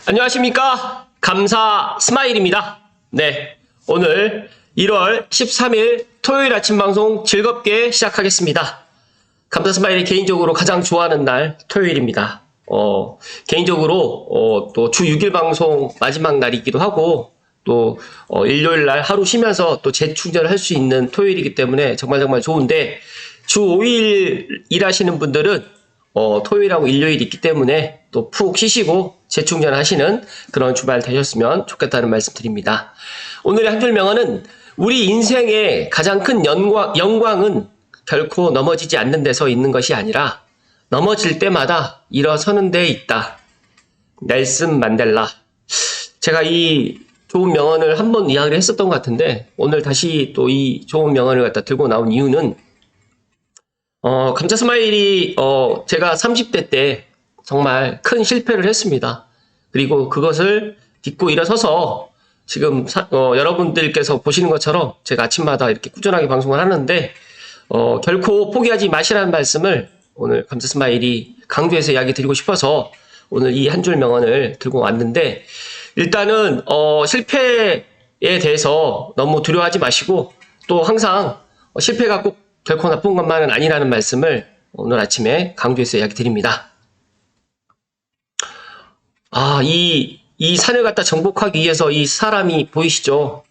안녕하십니까? 감사 스마일입니다. 네, 오늘 1월 13일 토요일 아침 방송 즐겁게 시작하겠습니다. 감사 스마일이 개인적으로 가장 좋아하는 날 토요일입니다. 개인적으로 또 주 6일 방송 마지막 날이기도 하고 또 일요일 날 하루 쉬면서 또 재충전을 할 수 있는 토요일이기 때문에 정말 좋은데, 주 5일 일하시는 분들은 토요일하고 일요일이 있기 때문에 또 푹 쉬시고 재충전하시는 그런 주말 되셨으면 좋겠다는 말씀 드립니다. 오늘의 한 줄 명언은, 우리 인생의 가장 큰 영광은 결코 넘어지지 않는 데서 있는 것이 아니라 넘어질 때마다 일어서는 데 있다. 넬슨 만델라. 제가 이 좋은 명언을 한번 이야기를 했었던 것 같은데, 오늘 다시 또 이 좋은 명언을 갖다 들고 나온 이유는, 감사 스마일이 제가 30대 때 정말 큰 실패를 했습니다. 그리고 그것을 딛고 일어서서 지금 여러분들께서 보시는 것처럼 제가 아침마다 이렇게 꾸준하게 방송을 하는데, 결코 포기하지 마시라는 말씀을 오늘 감사 스마일이 강조해서 이야기 드리고 싶어서 오늘 이 한 줄 명언을 들고 왔는데, 일단은 실패에 대해서 너무 두려워하지 마시고, 또 항상 실패가 꼭 결코 나쁜 것만은 아니라는 말씀을 오늘 아침에 강조해서 이야기 드립니다. 이 산을 갖다 정복하기 위해서 이 사람이 보이시죠?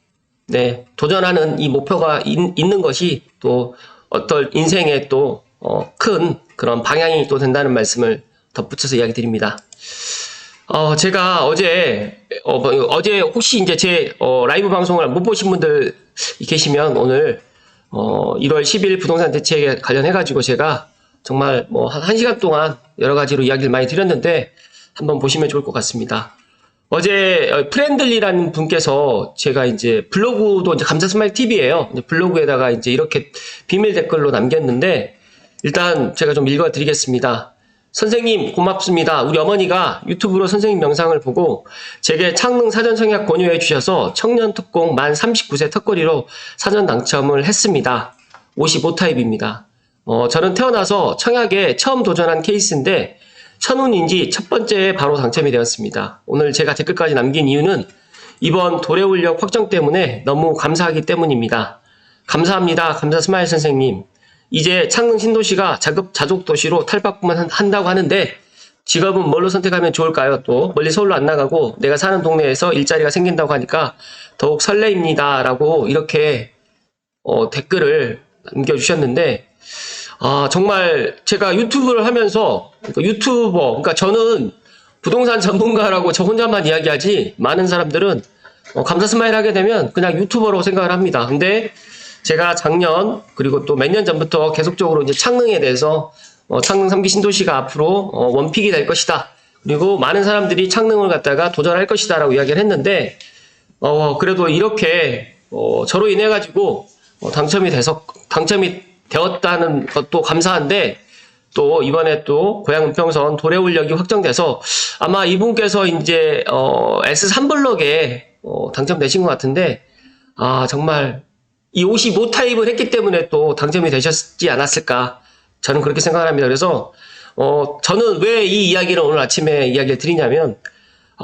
네, 도전하는 이 목표가 있는 것이 또 어떤 인생의 또 큰 그런 방향이 또 된다는 말씀을 덧붙여서 이야기 드립니다. 제가 어제 혹시 이제 제 라이브 방송을 못 보신 분들 계시면, 오늘 1월 10일 부동산 대책에 관련해가지고 제가 정말 한 1시간 동안 여러 가지로 이야기를 많이 드렸는데, 한번 보시면 좋을 것 같습니다. 어제 프렌들리라는 분께서, 제가 이제 블로그도 이제 감사 스마일 TV예요. 블로그에다가 이제 이렇게 비밀 댓글로 남겼는데, 일단 제가 좀 읽어드리겠습니다. 선생님 고맙습니다. 우리 어머니가 유튜브로 선생님 영상을 보고 제게 창릉 사전 청약 권유해 주셔서 청년 특공 만 39세 턱걸이로 사전 당첨을 했습니다. 55타입입니다. 저는 태어나서 청약에 처음 도전한 케이스인데 천운인지 첫 번째에 바로 당첨이 되었습니다. 오늘 제가 댓글까지 남긴 이유는 이번 도래울역 확정 때문에 너무 감사하기 때문입니다. 감사합니다. 감사 스마일 선생님. 이제 창릉 신도시가 자족도시로 탈바꿈만 한다고 하는데, 직업은 뭘로 선택하면 좋을까요? 또 멀리 서울로 안 나가고 내가 사는 동네에서 일자리가 생긴다고 하니까 더욱 설레입니다. 라고 이렇게 댓글을 남겨주셨는데, 정말 제가 유튜브를 하면서, 그러니까 저는 부동산 전문가라고 저 혼자만 이야기하지, 많은 사람들은 감사 스마일 하게 되면 그냥 유튜버로 생각을 합니다. 근데 제가 작년 그리고 또 몇 년 전부터 계속적으로 이제 창릉에 대해서 창릉 3기 신도시가 앞으로 원픽이 될 것이다. 그리고 많은 사람들이 창릉을 갖다가 도전할 것이다 라고 이야기를 했는데, 그래도 이렇게 저로 인해 가지고 당첨이 되었다는 것도 감사한데, 또 이번에 또 고양 은평선 도래울역이 확정돼서 아마 이분께서 이제 S3블럭에 당첨되신 것 같은데, 정말 이 55타입을 했기 때문에 또 당첨이 되셨지 않았을까, 저는 그렇게 생각을 합니다. 그래서 저는 왜 이 이야기를 오늘 아침에 이야기를 드리냐면,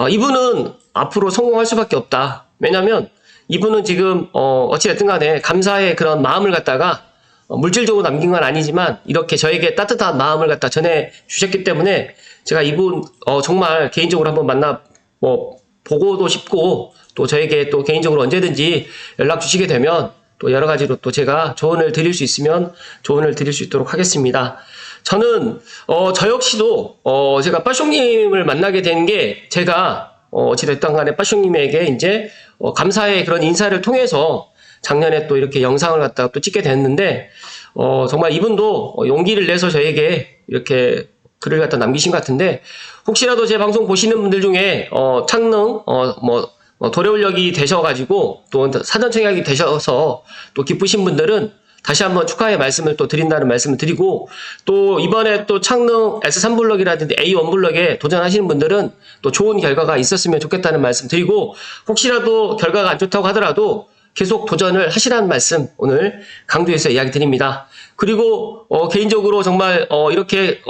이분은 앞으로 성공할 수밖에 없다. 왜냐면 이분은 지금 어찌됐든 간에 감사의 그런 마음을 갖다가 물질적으로 남긴 건 아니지만 이렇게 저에게 따뜻한 마음을 갖다 전해 주셨기 때문에, 제가 이분 정말 개인적으로 한번 만나 보고도 싶고, 또 저에게 또 개인적으로 언제든지 연락 주시게 되면 또 여러 가지로 또 제가 조언을 드릴 수 있으면 조언을 드릴 수 있도록 하겠습니다. 저는 저 역시도 제가 빠숑님을 만나게 된 게, 제가 어찌됐든 간에 빠숑님에게 이제 감사의 그런 인사를 통해서 작년에 또 이렇게 영상을 갖다가 또 찍게 됐는데, 정말 이분도 용기를 내서 저에게 이렇게 글을 갖다 남기신 것 같은데, 혹시라도 제 방송 보시는 분들 중에 창릉 도래울역이 되셔가지고 또 사전 청약이 되셔서 또 기쁘신 분들은 다시 한번 축하의 말씀을 또 드린다는 말씀을 드리고, 또 이번에 또 창릉 S3블럭이라든지 A1블럭에 도전하시는 분들은 또 좋은 결과가 있었으면 좋겠다는 말씀 드리고, 혹시라도 결과가 안 좋다고 하더라도 계속 도전을 하시라는 말씀 오늘 강조해서 이야기 드립니다. 그리고 개인적으로 정말 이렇게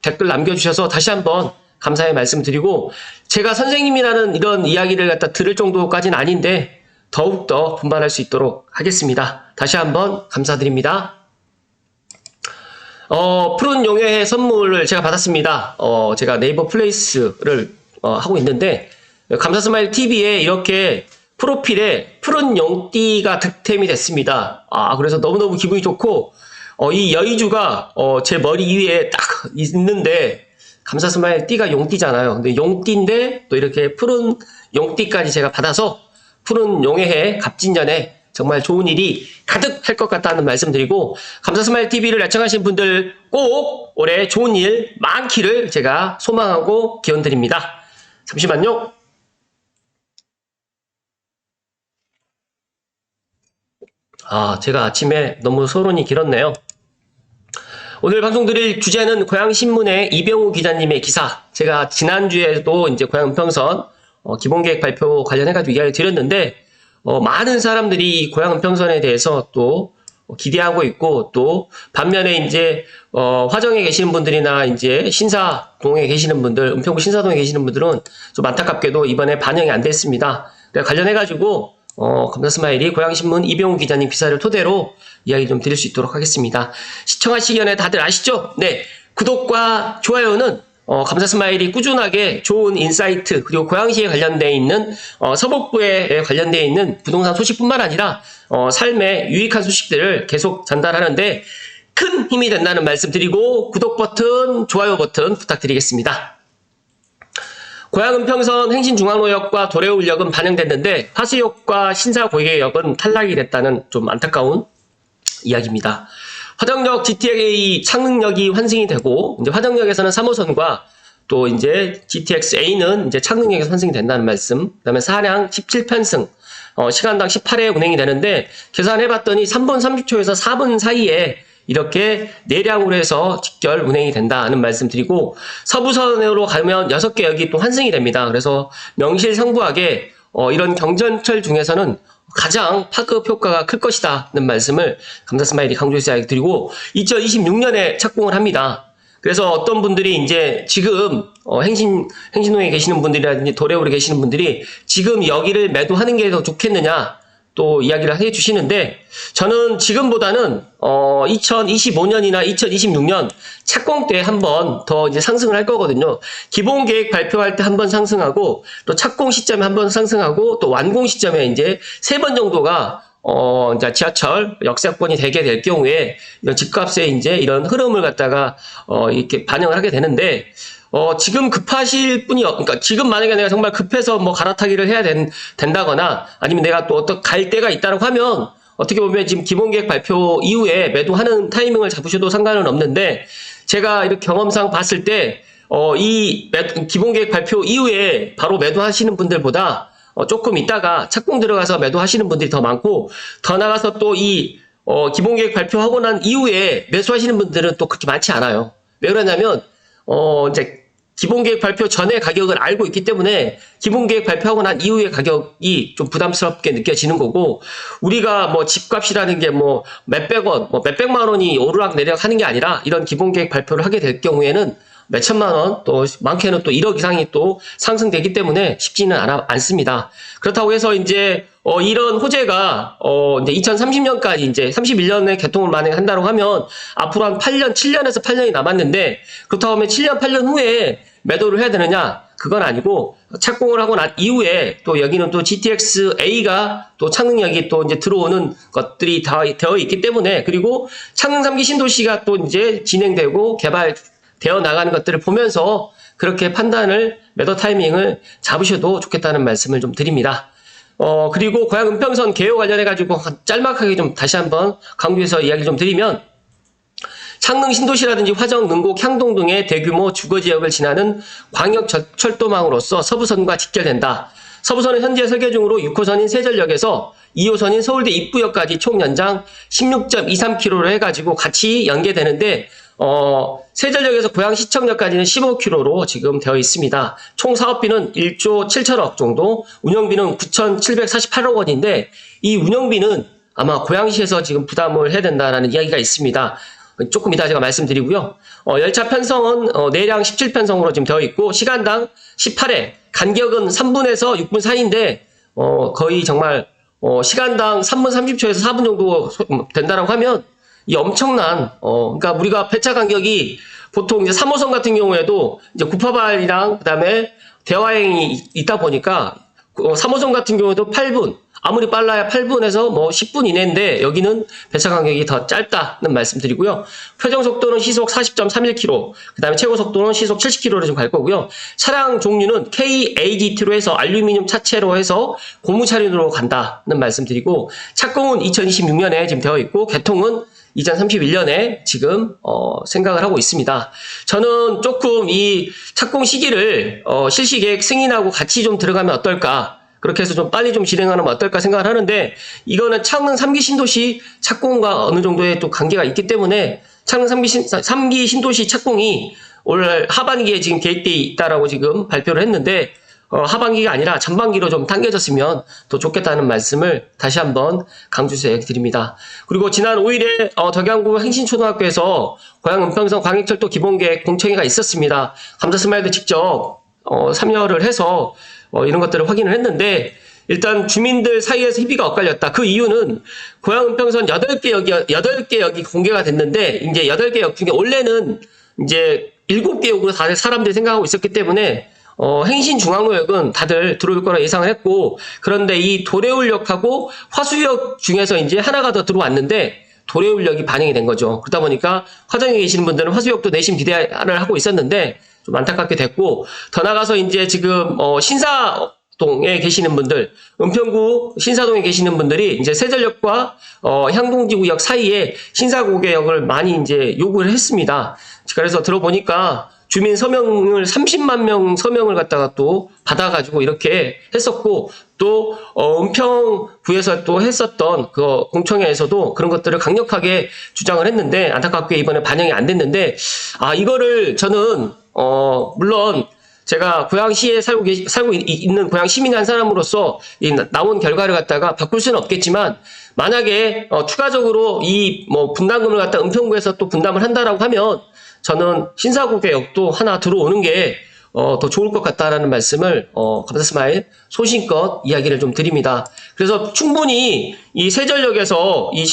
댓글 남겨주셔서 다시 한번 감사의 말씀드리고 제가 선생님이라는 이런 이야기를 갖다 들을 정도까지는 아닌데 더욱더 분발할 수 있도록 하겠습니다. 다시 한번 감사드립니다. 푸른 용해의 선물을 제가 받았습니다. 제가 네이버 플레이스를 하고 있는데 감사스마일 TV에 이렇게 프로필에 푸른 용띠가 득템이 됐습니다. 그래서 너무너무 기분이 좋고 이 여의주가 제 머리 위에 딱 있는데 감사스마일 띠가 용띠잖아요. 근데 용띠인데 또 이렇게 푸른 용띠까지 제가 받아서 푸른 용해의 갑진년에 정말 좋은 일이 가득할 것 같다는 말씀드리고 감사스마일 TV를 애청하신 분들 꼭 올해 좋은 일 많기를 제가 소망하고 기원드립니다. 잠시만요. 제가 아침에 너무 서론이 길었네요. 오늘 방송 드릴 주제는 고양신문의 이병우 기자님의 기사. 제가 지난주에도 이제 고양은평선 기본계획 발표 관련해가지고 이야기를 드렸는데, 많은 사람들이 고양은평선에 대해서 또 기대하고 있고, 또 반면에 이제, 화정에 계시는 분들이나 이제 신사동에 계시는 분들, 은평구 신사동에 계시는 분들은 좀 안타깝게도 이번에 반영이 안 됐습니다. 관련해가지고, 감사스마일이 고양신문 이병우 기자님 기사를 토대로 이야기 좀 드릴 수 있도록 하겠습니다. 시청하시기 전에 다들 아시죠? 네. 구독과 좋아요는 감사스마일이 꾸준하게 좋은 인사이트 그리고 고양시에 관련되어 있는 서북부에 관련되어 있는 부동산 소식뿐만 아니라 삶의 유익한 소식들을 계속 전달하는데 큰 힘이 된다는 말씀 드리고 구독 버튼, 좋아요 버튼 부탁드리겠습니다. 고양은평선 행신중앙로역과 도래울역은 반영됐는데 화수역과 신사고개역은 탈락이 됐다는 좀 안타까운 이야기입니다. 화정역 GTX-A 창릉역이 환승이 되고 이제 화정역에서는 3호선과 또 이제 GTX-A는 이제 창릉역에서 환승이 된다는 말씀. 그다음에 사량 17편승 시간당 18회 운행이 되는데 계산해봤더니 3분 30초에서 4분 사이에 이렇게 내량으로 해서 직결 운행이 된다는 말씀 드리고 서부선으로 가면 6개 역이 또 환승이 됩니다. 그래서 명실상부하게 이런 경전철 중에서는 가장 파급 효과가 클 것이다는 말씀을 감사스마일이 강조해서 이야기 드리고 2026년에 착공을 합니다. 그래서 어떤 분들이 이제 지금 행신동에 계시는 분들이라든지 도래울에 계시는 분들이 지금 여기를 매도하는 게 더 좋겠느냐 또 이야기를 해 주시는데 저는 지금보다는 2025년이나 2026년 착공 때 한 번 더 이제 상승을 할 거거든요. 기본 계획 발표할 때 한 번 상승하고 또 착공 시점에 한 번 상승하고 또 완공 시점에 이제 3번 정도가 이제 지하철 역세권이 되게 될 경우에 이런 집값에 이제 이런 흐름을 갖다가 이렇게 반영을 하게 되는데 지금 급하실 분이, 그러니까 지금 만약에 내가 정말 급해서 뭐 갈아타기를 해야 된다거나 아니면 내가 또 갈 때가 있다고 하면 어떻게 보면 지금 기본계획 발표 이후에 매도하는 타이밍을 잡으셔도 상관은 없는데 제가 이렇게 경험상 봤을 때 기본계획 발표 이후에 바로 매도하시는 분들보다 조금 있다가 착공 들어가서 매도하시는 분들이 더 많고 더 나가서 또 기본계획 발표하고 난 이후에 매수하시는 분들은 또 그렇게 많지 않아요. 왜 그러냐면 이제 기본계획 발표 전에 가격을 알고 있기 때문에 기본계획 발표하고 난 이후의 가격이 좀 부담스럽게 느껴지는 거고 우리가 뭐 집값이라는 게 뭐 몇백 원, 뭐 몇백만 원이 오르락 내리락 하는 게 아니라 이런 기본계획 발표를 하게 될 경우에는 몇천만 원, 또 많게는 또 1억 이상이 또 상승되기 때문에 쉽지는 않습니다. 그렇다고 해서 이제 이런 호재가 이제 2030년까지 이제 31년에 개통을 만약에 한다고 하면 앞으로 한 8년, 7년에서 8년이 남았는데 그렇다고 하면 7년, 8년 후에 매도를 해야 되느냐? 그건 아니고 착공을 하고 난 이후에 또 여기는 또 GTX-A가 또 창릉역이 또 이제 들어오는 것들이 다 되어 있기 때문에 그리고 창릉 3기 신도시가 또 이제 진행되고 개발되어 나가는 것들을 보면서 그렇게 판단을 매도 타이밍을 잡으셔도 좋겠다는 말씀을 좀 드립니다. 그리고 고양은평선 개요 관련해가지고 짤막하게 좀 다시 한번 강조해서 이야기 좀 드리면 창릉 신도시라든지 화정, 능곡, 향동 등의 대규모 주거지역을 지나는 광역철도망으로서 서부선과 직결된다. 서부선은 현재 설계 중으로 6호선인 세전역에서 2호선인 서울대 입구역까지 총 연장 16.23km로 해가지고 같이 연계되는데 세전역에서 고양시청역까지는 15km로 지금 되어 있습니다. 총 사업비는 1조 7천억 정도, 운영비는 9,748억 원인데 이 운영비는 아마 고양시에서 지금 부담을 해야 된다는 이야기가 있습니다. 조금 이따 제가 말씀드리고요. 열차 편성은 내량 17편성으로 지금 되어 있고 시간당 18회, 간격은 3분에서 6분 사이인데 거의 정말 시간당 3분 30초에서 4분 정도 된다라고 하면 이 엄청난 그러니까 우리가 배차 간격이 보통 이제 3호선 같은 경우에도 이제 구파발이랑 그다음에 대화행이 있다 보니까 3호선 같은 경우에도 8분, 아무리 빨라야 8분에서 뭐 10분 이내인데 여기는 배차 간격이 더 짧다는 말씀드리고요. 표정 속도는 시속 40.31km, 그다음에 최고 속도는 시속 70km로 좀 갈 거고요. 차량 종류는 KAGT로 해서 알루미늄 차체로 해서 고무 차륜으로 간다는 말씀드리고 착공은 2026년에 지금 되어 있고 개통은 2031년에 지금 생각을 하고 있습니다. 저는 조금 이 착공 시기를 실시계획 승인하고 같이 좀 들어가면 어떨까, 그렇게 해서 좀 빨리 좀 진행하면 어떨까 생각을 하는데 이거는 창릉 3기 신도시 착공과 어느 정도의 또 관계가 있기 때문에 창릉 3기 신도시 착공이 올 하반기에 지금 계획되어 있다라고 지금 발표를 했는데 하반기가 아니라 전반기로 좀 당겨졌으면 더 좋겠다는 말씀을 다시 한번 강조해서 드립니다. 그리고 지난 5일에 덕양구 행신초등학교에서 고양 은평선 광역철도 기본계획 공청회가 있었습니다. 감사스마일도 직접 참여를 해서 이런 것들을 확인을 했는데 일단 주민들 사이에서 희비가 엇갈렸다. 그 이유는 고양 은평선 8개 역이 공개가 됐는데 이제 8개 역 중에 원래는 이제 7개 역으로 다들 사람들이 생각하고 있었기 때문에 행신중앙로역은 다들 들어올 거라 예상을 했고 그런데 이 도래울역하고 화수역 중에서 이제 하나가 더 들어왔는데 도래울역이 반영이 된 거죠. 그러다 보니까 화정에 계시는 분들은 화수역도 내심 기대를 하고 있었는데 좀 안타깝게 됐고 더 나가서 이제 지금 신사동에 계시는 분들, 은평구 신사동에 계시는 분들이 이제 세전역과 향동지구역 사이에 신사고개역을 많이 이제 요구를 했습니다. 그래서 들어보니까 주민 서명을 30만 명 서명을 갖다가 또 받아가지고 이렇게 했었고 또 은평구에서 또 했었던 그 공청회에서도 그런 것들을 강력하게 주장을 했는데 안타깝게 이번에 반영이 안 됐는데 이거를 저는 물론 제가 고양시에 살고 있는 고양 시민 한 사람으로서 나온 결과를 갖다가 바꿀 수는 없겠지만 만약에 추가적으로 이 분담금을 갖다 은평구에서 또 분담을 한다라고 하면 저는 신사고개역도 하나 들어오는 게 더 좋을 것 같다라는 말씀을 감사스마일 소신껏 이야기를 좀 드립니다. 그래서 충분히 이 세전역에서 이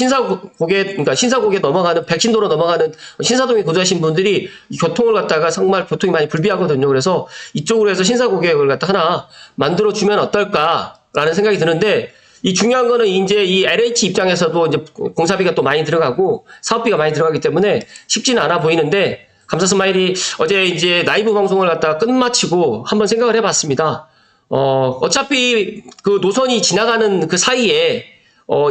그러니까 신사고개 넘어가는 백신도로 넘어가는 신사동에 거주하신 분들이 이 교통을 갖다가 정말 교통이 많이 불비하거든요. 그래서 이쪽으로 해서 신사고개역을 갖다 하나 만들어 주면 어떨까라는 생각이 드는데 이 중요한 거는 이제 이 LH 입장에서도 이제 공사비가 또 많이 들어가고 사업비가 많이 들어가기 때문에 쉽지는 않아 보이는데 감사스마일이 어제 이제 라이브 방송을 갖다가 끝마치고 한번 생각을 해봤습니다. 어차피 그 노선이 지나가는 그 사이에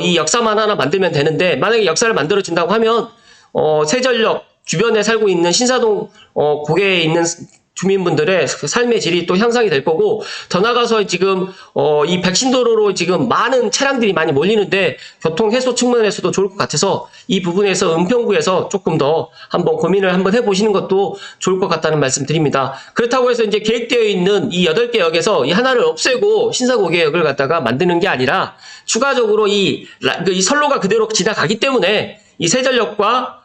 이 역사만 하나 만들면 되는데 만약에 역사를 만들어진다고 하면 세전역 주변에 살고 있는 신사동 고개에 있는 주민분들의 삶의 질이 또 향상이 될 거고 더 나가서 지금 이 백신도로로 지금 많은 차량들이 많이 몰리는데 교통 해소 측면에서도 좋을 것 같아서 이 부분에서 은평구에서 조금 더 한번 고민을 한번 해보시는 것도 좋을 것 같다는 말씀 드립니다. 그렇다고 해서 이제 계획되어 있는 이 8개 역에서 이 하나를 없애고 신사고개역을 갖다가 만드는 게 아니라 추가적으로 이 선로가 그대로 지나가기 때문에 이 세전역과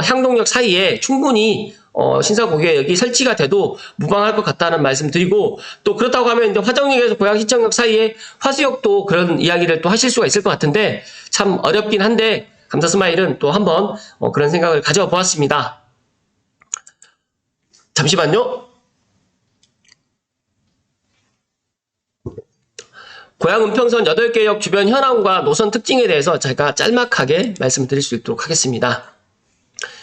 향동역 사이에 충분히 신사고개역이 설치가 돼도 무방할 것 같다는 말씀 드리고 또 그렇다고 하면 이제 화정역에서 고양시청역 사이에 화수역도 그런 이야기를 또 하실 수가 있을 것 같은데 참 어렵긴 한데 감사스마일은 또 한번 그런 생각을 가져보았습니다. 잠시만요. 고양 은평선 8개 역 주변 현황과 노선 특징에 대해서 제가 짤막하게 말씀드릴 수 있도록 하겠습니다.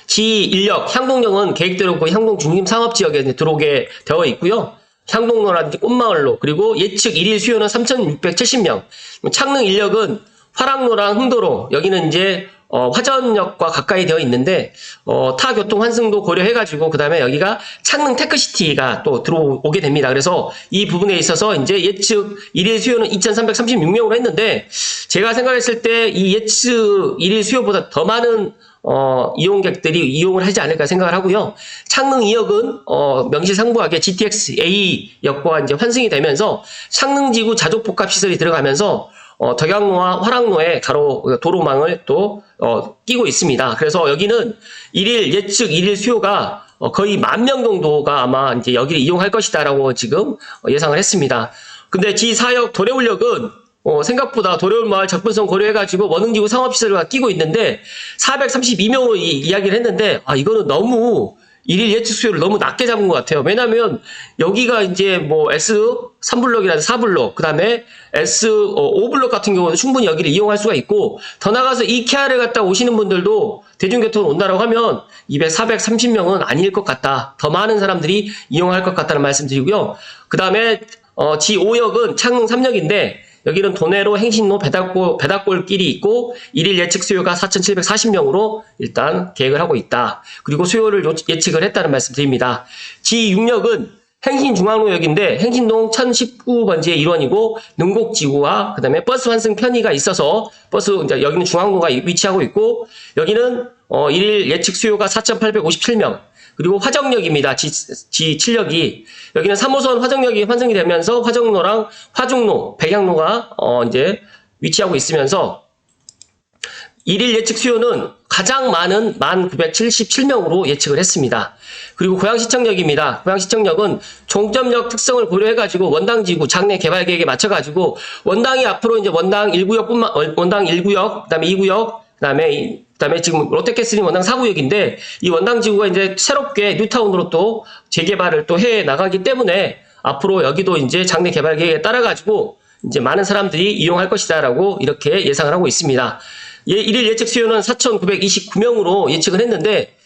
지1역 향동역은 계획대로 그 향동 중심상업지역에 들어오게 되어 있고요. 향동로라든지 꽃마을로 그리고 예측 1일 수요는 3,670명. 창릉 1역은 화랑로랑 흥도로 여기는 이제 화전역과 가까이 되어 있는데 타 교통 환승도 고려해가지고 그 다음에 여기가 창릉 테크시티가 또 들어오게 됩니다. 그래서 이 부분에 있어서 이제 예측 1일 수요는 2,336명으로 했는데 제가 생각했을 때 이 예측 1일 수요보다 더 많은 이용객들이 이용을 하지 않을까 생각을 하고요. 창릉 2역은 명실상부하게 GTX A 역과 이제 환승이 되면서 창릉지구 자족복합시설이 들어가면서 덕양로와 화랑로의 도로망을 또 끼고 있습니다. 그래서 여기는 일일 예측 일일 수요가 거의 10,000명 정도가 아마 이제 여기를 이용할 것이다라고 지금 예상을 했습니다. 근데 G4역 도래울역은 생각보다 도래울마을 접근성 고려해가지고 원흥지구 상업시설과 끼고 있는데 432명으로 이야기를 했는데 이거는 너무 일일 예측 수요를 너무 낮게 잡은 것 같아요. 왜냐면 여기가 이제 뭐 S3블럭이라든지 4블럭, 그 다음에 S5블럭 같은 경우는 충분히 여기를 이용할 수가 있고, 더 나가서 이케아를 갔다 오시는 분들도 대중교통으로 온다라고 하면 430명은 아닐 것 같다. 더 많은 사람들이 이용할 것 같다는 말씀 드리고요. 그 다음에 G5역은 창릉 3역인데 여기는 도내로 행신로 배닥골길이 있고 일일 예측 수요가 4,740명으로 일단 계획을 하고 있다. 그리고 수요를 예측을 했다는 말씀 드립니다. G6역은 행신중앙로역인데 행신동 1019번지의 일원이고 능곡지구와 그 다음에 버스 환승 편의가 있어서 이제 여기는 중앙로가 위치하고 있고 여기는 일일 예측 수요가 4,857명. 그리고 화정역입니다. G7역이 여기는 3호선 화정역이 환승이 되면서 화정로랑 화중로, 백양로가 이제 위치하고 있으면서 일일 예측 수요는 가장 많은 1,977명으로 예측을 했습니다. 그리고 고양시청역입니다. 고양시청역은 종점역 특성을 고려해가지고 원당지구 장내 개발 계획에 맞춰가지고 원당이 앞으로 이제 원당 1구역, 그다음에 2구역, 그다음에 지금 롯데캐슬린 원당 4구역인데 이 원당지구가 이제 새롭게 뉴타운으로 또 재개발을 또 해 나가기 때문에 앞으로 여기도 이제 장내 개발 계획에 따라가지고 이제 많은 사람들이 이용할 것이다라고 이렇게 예상을 하고 있습니다. 일일 예측 수요는 4,929명으로 예측을 했는데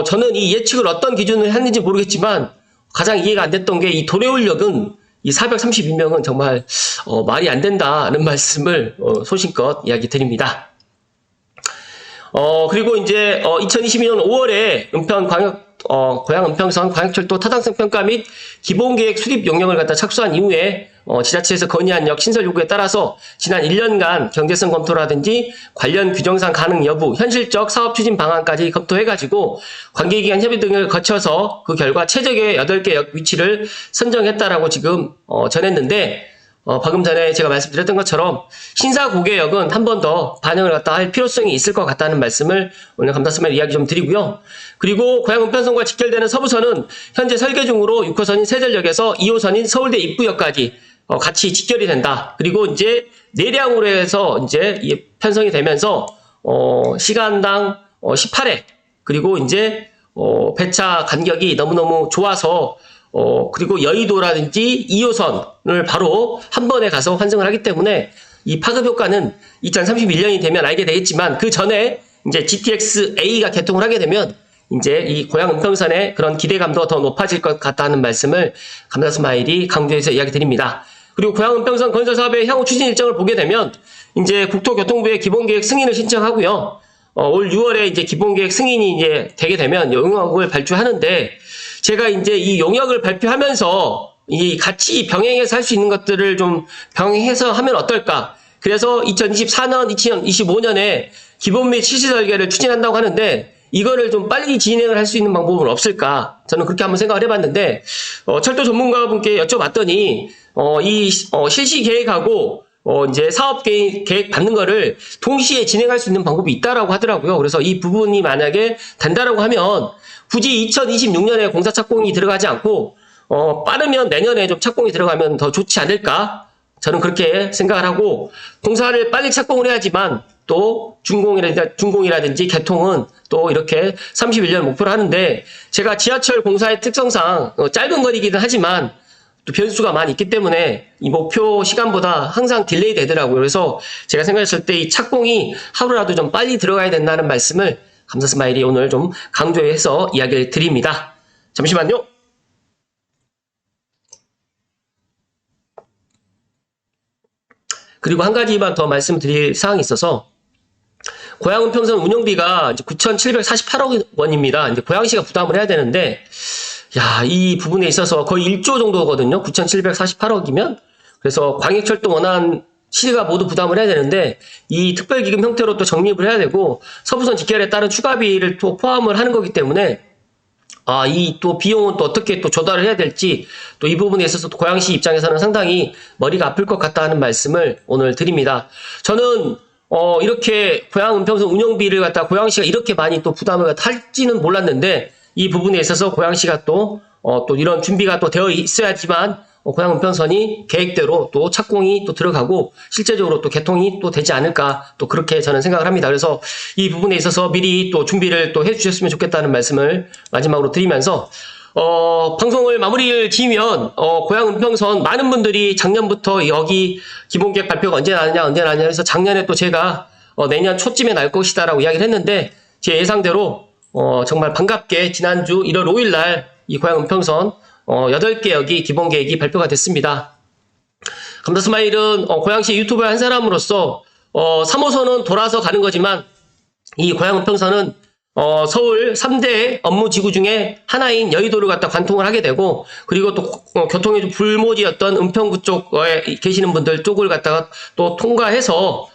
저는 이 예측을 어떤 기준으로 했는지 모르겠지만 가장 이해가 안 됐던 게 이 도래울역은 이 432명은 정말 말이 안 된다는 말씀을 소신껏 이야기 드립니다. 그리고 이제 2022년 5월에 고양 은평선 광역철도 타당성 평가 및 기본계획 수립 용역을 갖다 착수한 이후에 지자체에서 건의한 역 신설 요구에 따라서 지난 1년간 경제성 검토라든지 관련 규정상 가능 여부, 현실적 사업 추진 방안까지 검토해가지고 관계기관 협의 등을 거쳐서 그 결과 최적의 8개 역 위치를 선정했다라고 지금 전했는데 방금 전에 제가 말씀드렸던 것처럼 신사고개역은 한 번 더 반영을 갖다 할 필요성이 있을 것 같다는 말씀을 오늘 감사스마일 이야기 좀 드리고요. 그리고 고양 은평선과 직결되는 서부선은 현재 설계 중으로 6호선인 세전역에서 2호선인 서울대 입구역까지 같이 직결이 된다. 그리고 이제 내량으로 해서 이제 편성이 되면서 시간당 18회 그리고 이제 배차 간격이 너무너무 좋아서 그리고 여의도라든지 2호선을 바로 한 번에 가서 환승을 하기 때문에 이 파급 효과는 2031년이 되면 알게 되겠지만 그 전에 이제 GTX-A가 개통을 하게 되면 이제 이 고양 은평선의 그런 기대감도 더 높아질 것 같다는 말씀을 감사스마일이 강조해서 이야기 드립니다. 그리고 고양 은평선 건설 사업의 향후 추진 일정을 보게 되면 이제 국토교통부의 기본계획 승인을 신청하고요. 올 6월에 이제 기본계획 승인이 이제 되게 되면 용역을 발주하는데 제가 이제 이 용역을 발표하면서 이 같이 병행해서 할 수 있는 것들을 좀 병행해서 하면 어떨까? 그래서 2024년, 2025년에 기본 및 실시 설계를 추진한다고 하는데 이거를 좀 빨리 진행을 할 수 있는 방법은 없을까? 저는 그렇게 한번 생각을 해봤는데 철도 전문가분께 여쭤봤더니 실시 계획하고 이제 사업 계획 받는 거를 동시에 진행할 수 있는 방법이 있다라고 하더라고요. 그래서 이 부분이 만약에 된다라고 하면 굳이 2026년에 공사 착공이 들어가지 않고 빠르면 내년에 좀 착공이 들어가면 더 좋지 않을까? 저는 그렇게 생각을 하고 공사를 빨리 착공을 해야지만 또 준공이라든지 개통은 또 이렇게 31년 목표를 하는데 제가 지하철 공사의 특성상 짧은 거리이긴 하지만 또 변수가 많이 있기 때문에 이 목표 시간보다 항상 딜레이 되더라고요. 그래서 제가 생각했을 때 이 착공이 하루라도 좀 빨리 들어가야 된다는 말씀을 감사스마일이 오늘 좀 강조해서 이야기를 드립니다. 잠시만요. 그리고 한 가지만 더 말씀드릴 사항이 있어서 고양 은평선 운영비가 9,748억 원입니다. 이제 고양시가 부담을 해야 되는데 이 부분에 있어서 거의 1조 정도거든요. 9,748억이면. 그래서 광역철도 원안 시가 모두 부담을 해야 되는데 이 특별기금 형태로 또 적립을 해야 되고 서부선 직결에 따른 추가비를 또 포함을 하는 거기 때문에 이 또 비용은 또 어떻게 또 조달을 해야 될지 또 이 부분에 있어서 또 고양시 입장에서는 상당히 머리가 아플 것 같다는 말씀을 오늘 드립니다. 저는 이렇게 고양 은평선 운영비를 갖다 고양시가 이렇게 많이 또 부담을 할지는 몰랐는데, 이 부분에 있어서 고양시가 또 이런 준비가 또 되어 있어야지만, 고양 은평선이 계획대로 또 착공이 또 들어가고 실제적으로 또 개통이 또 되지 않을까, 또 그렇게 저는 생각을 합니다. 그래서 이 부분에 있어서 미리 또 준비를 또 해주셨으면 좋겠다는 말씀을 마지막으로 드리면서, 방송을 마무리를 지으면, 고양 은평선 많은 분들이 작년부터 여기 기본계획 발표가 언제 나느냐 해서 작년에 또 제가 내년 초쯤에 날 것이다라고 이야기를 했는데, 제 예상대로 정말 반갑게 지난주 1월 5일 날 이 고양 은평선 8개 여기 기본계획이 발표가 됐습니다. 감자스마일은 고양시 유튜버 한 사람으로서 3호선은 돌아서 가는 거지만, 이 고양 은평선은 서울 3대 업무지구 중에 하나인 여의도를 갖다 관통을 하게 되고, 그리고 또 교통의 불모지였던 은평구 쪽에 계시는 분들 쪽을 갖다가 또 통과해서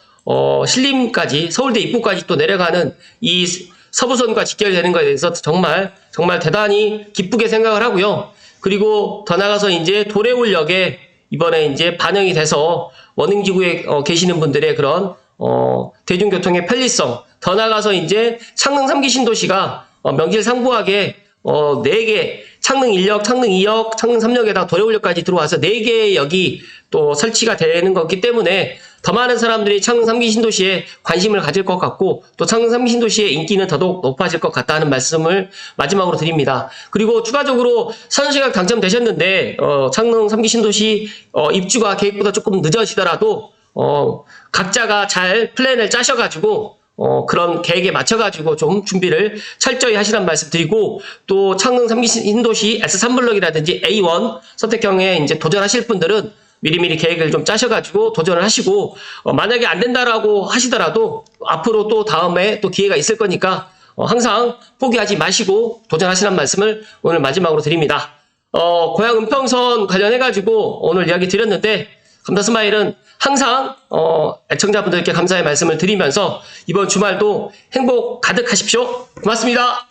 신림까지, 서울대 입구까지 또 내려가는 이 서부선과 직결되는 것에 대해서 정말 대단히 기쁘게 생각을 하고요. 그리고 더 나가서 이제 도래울역에 이번에 이제 반영이 돼서 원흥지구에 계시는 분들의 그런 대중교통의 편리성, 더 나가서 이제 창릉 3기 신도시가 명실상부하게 4개, 창릉 1역, 창릉 2역, 창릉 3역에다 도래울역까지 들어와서 4개의 역이 또 설치가 되는 거기 때문에 더 많은 사람들이 창릉 3기 신도시에 관심을 가질 것 같고, 또 창릉 3기 신도시의 인기는 더더욱 높아질 것 같다는 말씀을 마지막으로 드립니다. 그리고 추가적으로 선시각 당첨되셨는데 창릉 3기 신도시 입주가 계획보다 조금 늦어지더라도 각자가 잘 플랜을 짜셔가지고 그런 계획에 맞춰가지고 좀 준비를 철저히 하시란 말씀 드리고, 또 창릉 3기 신도시 S3블럭이라든지 A1 선택형에 이제 도전하실 분들은 미리미리 계획을 좀 짜셔가지고 도전을 하시고, 만약에 안 된다라고 하시더라도 앞으로 또 다음에 또 기회가 있을 거니까 항상 포기하지 마시고 도전하시란 말씀을 오늘 마지막으로 드립니다. 고양 은평선 관련해가지고 오늘 이야기 드렸는데, 감자스마일은 항상 애청자분들께 감사의 말씀을 드리면서 이번 주말도 행복 가득하십시오. 고맙습니다.